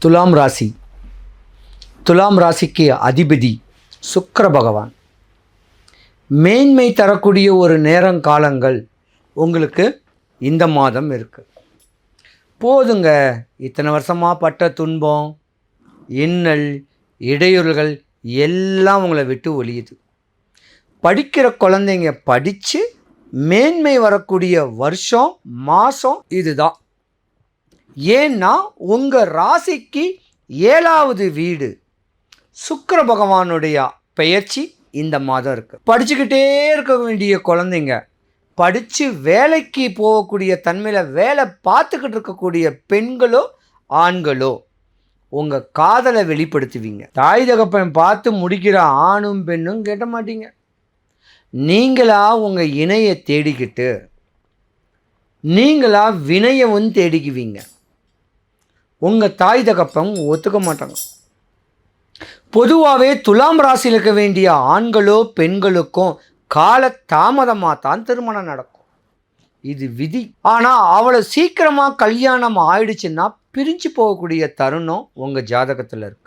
துலாம் ராசி. துலாம் ராசிக்கு அதிபதி சுக்கிர பகவான். மேன்மை தரக்கூடிய ஒரு நேரங்காலங்கள் உங்களுக்கு இந்த மாதம் இருக்குது. போதுங்க, இத்தனை வருஷமாக பட்ட துன்பம், இன்னல், இடையூறுகள் எல்லாம் உங்களை விட்டு ஒழியுது. படிக்கிற குழந்தைங்க படித்து மேன்மை வரக்கூடிய வருஷம் மாதம் இதுதான். ஏன்னா உங்கள் ராசிக்கு 7வது வீடு சுக்கிர பகவானுடைய பெயர்ச்சி இந்த மாதம் இருக்குது. படிச்சுக்கிட்டே இருக்க வேண்டிய குழந்தைங்க, படித்து வேலைக்கு போகக்கூடிய தன்மையில் வேலை பார்த்துக்கிட்டு இருக்கக்கூடிய பெண்களோ ஆண்களோ உங்கள் காதலை வெளிப்படுத்துவீங்க. தாய் தகப்பன் பார்த்து முடிக்கிற ஆணும் பெண்ணும் கேட்ட மாட்டீங்க. நீங்களா உங்கள் இணையை தேடிக்கிட்டு நீங்களா வினயவும் தேடிக்குவீங்க. உங்கள் தாய் தகப்பன் ஒத்துக்க மாட்டாங்க. பொதுவாகவே துலாம் ராசியில் இருக்க வேண்டிய ஆண்களோ பெண்களுக்கும் கால தாமதமாக தான் திருமணம் நடக்கும். இது விதி. ஆனால் அவ்வளோ சீக்கிரமாக கல்யாணம் ஆயிடுச்சுன்னா பிரிஞ்சு போகக்கூடிய தருணம் உங்கள் ஜாதகத்தில் இருக்குது.